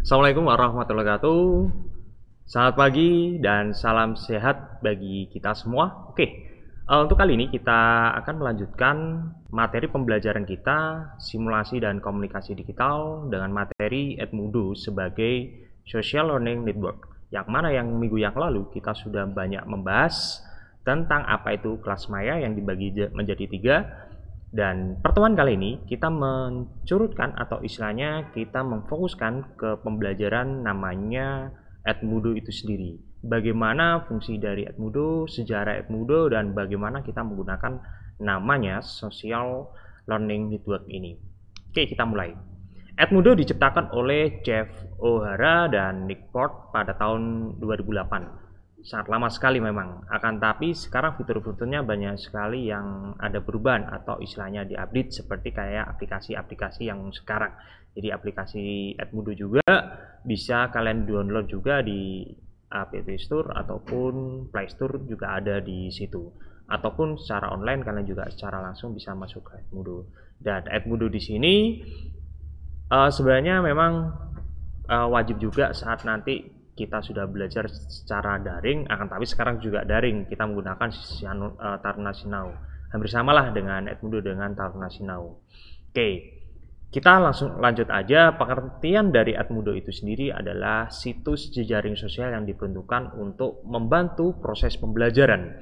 Assalamualaikum warahmatullahi wabarakatuh. Selamat pagi dan salam sehat bagi kita semua. Oke, untuk kali ini kita akan melanjutkan materi pembelajaran kita simulasi dan komunikasi digital dengan materi Edmodo sebagai Social Learning Network. Yang mana yang minggu yang lalu kita sudah banyak membahas tentang apa itu kelas maya yang dibagi menjadi 3. Dan pertemuan kali ini kita mencurutkan atau istilahnya kita memfokuskan ke pembelajaran namanya Edmodo itu sendiri. Bagaimana fungsi dari Edmodo, sejarah Edmodo, dan bagaimana kita menggunakan namanya Social Learning Network ini. Oke, kita mulai. Edmodo diciptakan oleh Jeff O'Hara dan Nick Port pada tahun 2008. Sangat lama sekali memang, akan tapi sekarang fitur-fiturnya banyak sekali yang ada perubahan atau istilahnya diupdate seperti kayak aplikasi-aplikasi yang sekarang. Jadi aplikasi Edmodo juga bisa kalian download juga di App Store ataupun Play Store juga ada di situ. Ataupun secara online kalian juga secara langsung bisa masuk ke Edmodo. Dan Edmodo di sini sebenarnya memang wajib juga saat nanti kita sudah belajar secara daring, akan tapi sekarang juga daring kita menggunakan Taruna Sinau. Hampir samalah dengan Edmodo dengan Taruna Sinau. Oke, kita langsung lanjut aja. Pengertian dari Edmodo itu sendiri adalah situs jejaring sosial yang diperuntukkan untuk membantu proses pembelajaran.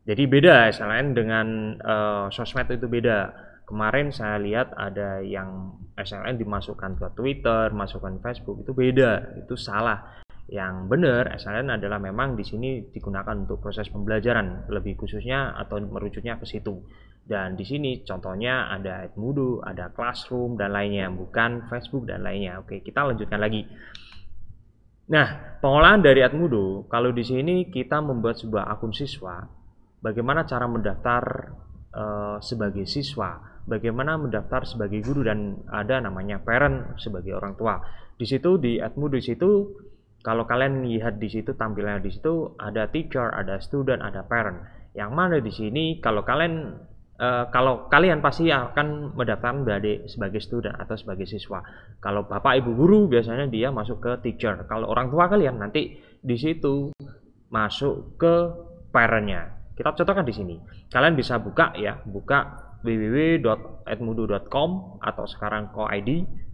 Jadi beda SLN dengan sosmed itu beda. Kemarin saya lihat ada yang SLN dimasukkan ke Twitter, masukkan Facebook, itu beda, itu salah. Yang benar SLN adalah memang di sini digunakan untuk proses pembelajaran lebih khususnya atau merujuknya ke situ. Dan di sini contohnya ada Edmodo, ada Classroom dan lainnya, bukan Facebook dan lainnya. Oke, kita lanjutkan lagi. Nah, pengolahan dari Edmodo, kalau di sini kita membuat sebuah akun siswa, bagaimana cara mendaftar sebagai siswa, bagaimana mendaftar sebagai guru, dan ada namanya parent sebagai orang tua. Di situ di Edmodo di situ kalau kalian lihat di situ tampilannya di situ ada teacher, ada student, ada parent. Yang mana di sini kalau kalian pasti akan mendaftarkan sebagai student atau sebagai siswa. Kalau bapak ibu guru biasanya dia masuk ke teacher. Kalau orang tua kalian nanti di situ masuk ke parentnya. Kita contohkan di sini. Kalian bisa buka www.edmodo.com atau sekarang co.id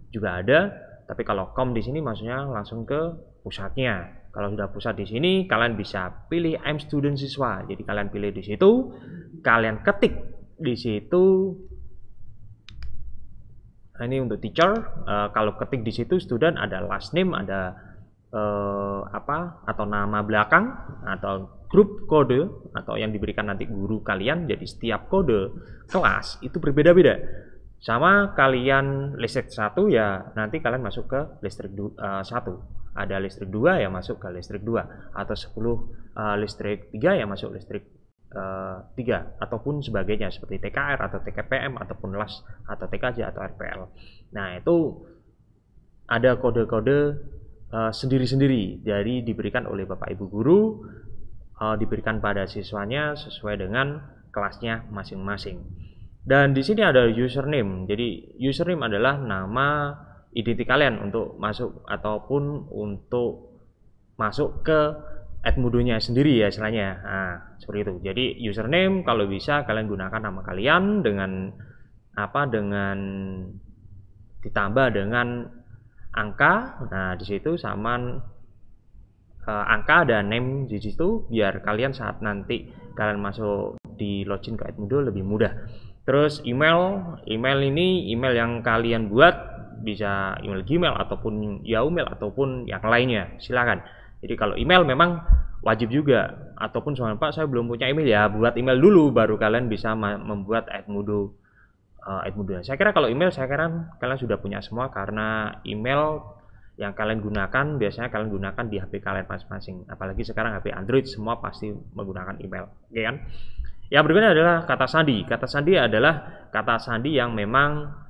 juga ada. Tapi kalau com di sini maksudnya langsung ke pusatnya. Kalau sudah pusat di sini, kalian bisa pilih I'm student siswa. Jadi kalian pilih di situ, kalian ketik di situ. Nah, ini untuk teacher. Kalau ketik di situ student ada last name, ada atau nama belakang atau grup kode atau yang diberikan nanti guru kalian. Jadi setiap kode kelas itu berbeda-beda. Sama kalian listrik 1 ya nanti kalian masuk ke listrik 1. Ada listrik 2 ya masuk ke listrik 2, atau 10 listrik 3 ya masuk listrik 3, ataupun sebagainya seperti TKR atau TKPM ataupun LAS atau TKJ atau RPL. Nah, itu ada kode-kode sendiri-sendiri dari diberikan oleh Bapak Ibu guru, diberikan pada siswanya sesuai dengan kelasnya masing-masing. Dan di sini ada username. Jadi username adalah nama identitas kalian untuk masuk ataupun untuk masuk ke Edmodo-nya sendiri ya istilahnya. Nah, seperti itu. Jadi username kalau bisa kalian gunakan nama kalian dengan ditambah dengan angka. Nah, di situ sama angka dan name di situ biar kalian saat nanti kalian masuk di login ke Edmodo lebih mudah. Terus email ini email yang kalian buat bisa email Gmail ataupun Yahoo Mail ataupun yang lainnya, silakan. Jadi kalau email memang wajib juga, ataupun soalnya Pak saya belum punya email, ya buat email dulu baru kalian bisa membuat Edmodo. Saya kira kalau email kalian sudah punya semua, karena email yang kalian gunakan biasanya kalian gunakan di HP kalian masing-masing. Apalagi sekarang HP Android semua pasti menggunakan email, oke kan? Yang berikutnya adalah kata sandi. Kata sandi adalah kata sandi yang memang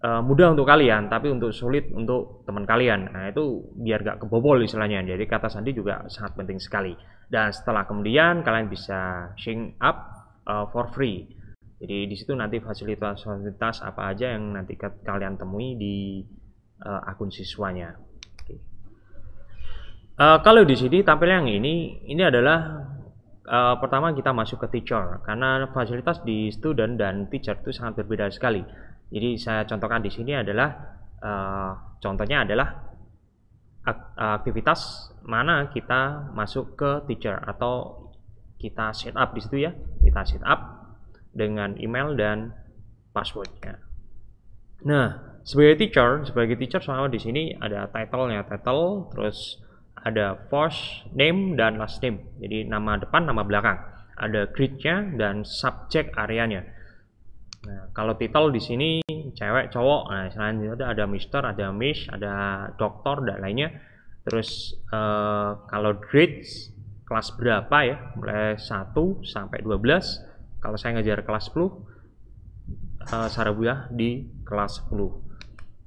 mudah untuk kalian, tapi untuk sulit untuk teman kalian. Nah, itu biar gak kebobol istilahnya. Jadi kata sandi juga sangat penting sekali. Dan setelah kemudian kalian bisa sign up for free. Jadi di situ nanti fasilitas-fasilitas apa aja yang nanti kalian temui di akun siswanya. Oke. Kalau di sini tampil yang ini adalah pertama kita masuk ke teacher, karena fasilitas di student dan teacher itu sangat berbeda sekali. Jadi saya contohkan di sini adalah contohnya adalah aktivitas mana kita masuk ke teacher atau kita setup di situ ya. Kita setup dengan email dan passwordnya. Nah, sebagai teacher sama di sini ada title-nya, title, terus ada first name dan last name. Jadi nama depan, nama belakang. Ada grade-nya dan subject areanya. Nah, kalau title di sini cewek, cowok. Nah, selanjutnya ada Mister, ada Miss, ada doktor dan lainnya. Terus kalau grades kelas berapa ya? Mulai 1 sampai 12. Kalau saya ngajar kelas 10, Sarabuya di kelas 10.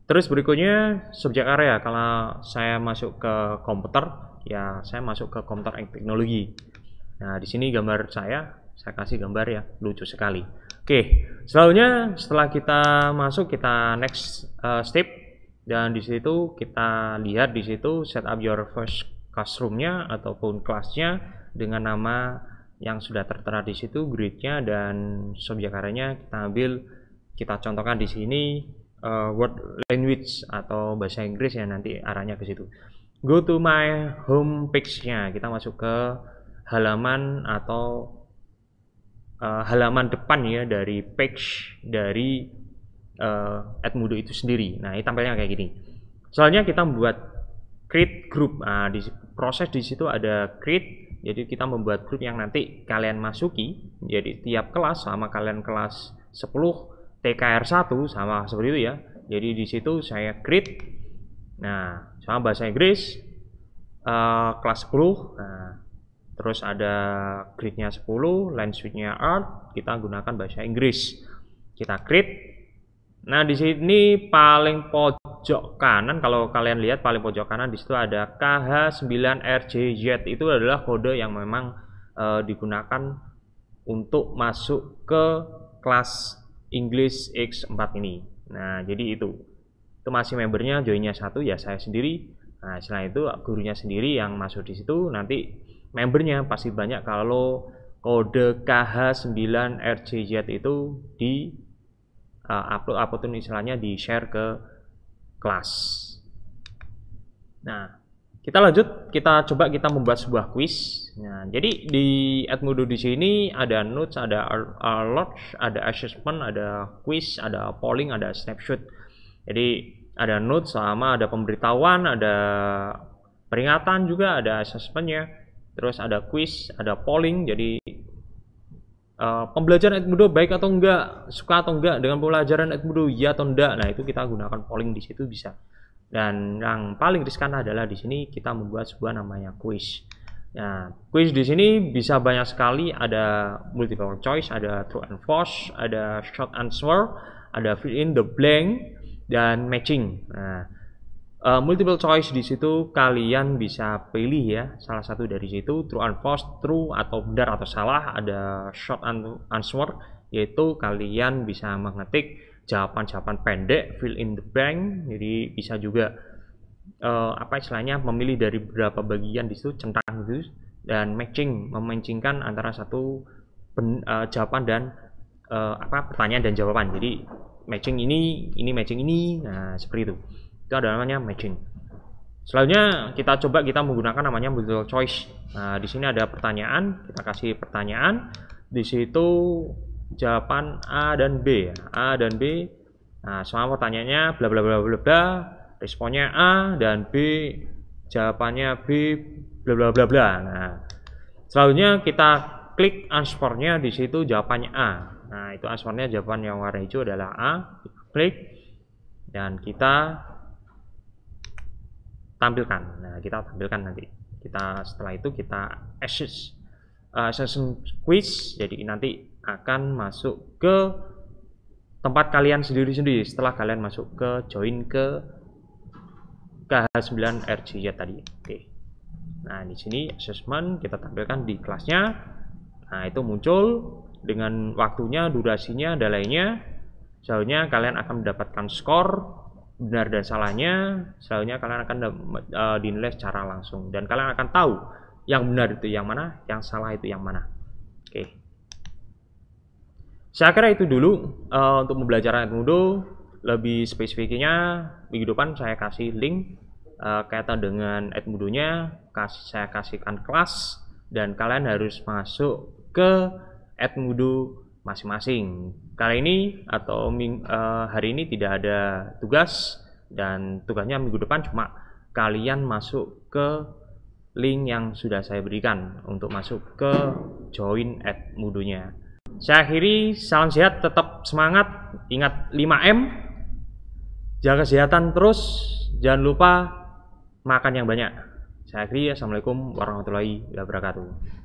Terus berikutnya subjek area. Kalau saya masuk ke komputer, ya saya masuk ke komputer and teknologi. Nah, di sini gambar saya kasih gambar ya, lucu sekali. Oke, selanjutnya setelah kita masuk, kita next step, dan di situ kita lihat di situ set up your first classroom-nya ataupun kelasnya dengan nama yang sudah tertera di situ, grade-nya dan subjek areanya kita ambil, kita contohkan di sini word language atau bahasa Inggris ya, nanti arahnya ke situ. Go to my home page-nya, kita masuk ke halaman atau halaman depan ya dari page dari Edmodo itu sendiri. Nah, ini tampilnya kayak gini. Soalnya kita membuat create group. Nah, di proses di situ ada create. Jadi kita membuat grup yang nanti kalian masuki. Jadi tiap kelas sama kalian kelas 10 TKR 1 sama seperti itu ya. Jadi di situ saya create. Nah, sama bahasa Inggris kelas 10. Nah, terus ada grade-nya 10, language-nya art, kita gunakan bahasa Inggris. Kita create. Nah, di sini paling pojok kanan, kalau kalian lihat paling pojok kanan di situ ada KH9RJZ. Itu adalah kode yang memang digunakan untuk masuk ke kelas English X4 ini. Nah, jadi itu masih membernya, joinnya 1 ya saya sendiri. Nah, setelah itu gurunya sendiri yang masuk di situ. Nanti membernya pasti banyak kalau kode KH9RJZ itu di upload istilahnya di share ke kelas. Nah, kita lanjut, kita coba kita membuat sebuah quiz. Nah, jadi di Edmodo di sini ada notes, ada alert, ada assessment, ada quiz, ada polling, ada snapshot. Jadi ada notes sama ada pemberitahuan, ada peringatan juga, ada assessmentnya, terus ada quiz, ada polling. Jadi pembelajaran Edmodo baik atau enggak, suka atau enggak dengan pembelajaran Edmodo, ya atau enggak. Nah, itu kita gunakan polling di situ bisa. Dan yang paling riskan adalah di sini kita membuat sebuah namanya quiz. Nah, quiz di sini bisa banyak sekali, ada multiple choice, ada true and false, ada short answer, ada fill in the blank dan matching. Nah, multiple choice di situ kalian bisa pilih ya salah satu dari situ, true and false, true atau benar atau salah. Ada short answer, yaitu kalian bisa mengetik jawaban-jawaban pendek, fill in the blank. Jadi bisa juga apa istilahnya memilih dari beberapa bagian di situ, centang gitu, dan matching, memancingkan antara satu jawaban dan pertanyaan dan jawaban. Jadi matching ini matching ini. Nah, seperti itu. Itu ada namanya matching. Selanjutnya kita coba kita menggunakan namanya multiple choice. Nah, di sini ada pertanyaan, kita kasih pertanyaan. Di situ jawaban A dan B, A dan B. Nah, semua pertanyaannya bla bla bla bla bla, responnya A, dan B jawabannya B bla bla bla bla. Nah, selanjutnya kita klik answernya, di situ jawabannya A. Nah, itu answernya, jawaban yang warna hijau adalah A. Klik dan kita tampilkan. Nah, kita tampilkan nanti. Setelah itu kita assessment quiz. Jadi nanti akan masuk ke tempat kalian sendiri-sendiri setelah kalian masuk ke join ke KH9RJZ tadi. Oke. Nah, di sini assessment kita tampilkan di kelasnya. Nah, itu muncul dengan waktunya, durasinya, dan lainnya. Selanjutnya kalian akan mendapatkan skor benar dan salahnya, selanjutnya kalian akan dinilai secara langsung dan kalian akan tahu yang benar itu yang mana, yang salah itu yang mana. Oke. Saya kira itu dulu untuk pembelajaran Edmundo. Lebih spesifiknya minggu depan saya kasih link kaitan dengan Edmundo-nya, saya kasihkan kelas dan kalian harus masuk ke Edmundo masing-masing. Kali ini atau hari ini tidak ada tugas dan tugasnya minggu depan cuma kalian masuk ke link yang sudah saya berikan untuk masuk ke join Edmudo-nya. Saya akhiri, salam sehat, tetap semangat, ingat 5M, jaga kesehatan terus, jangan lupa makan yang banyak. Saya akhiri, assalamualaikum warahmatullahi wabarakatuh.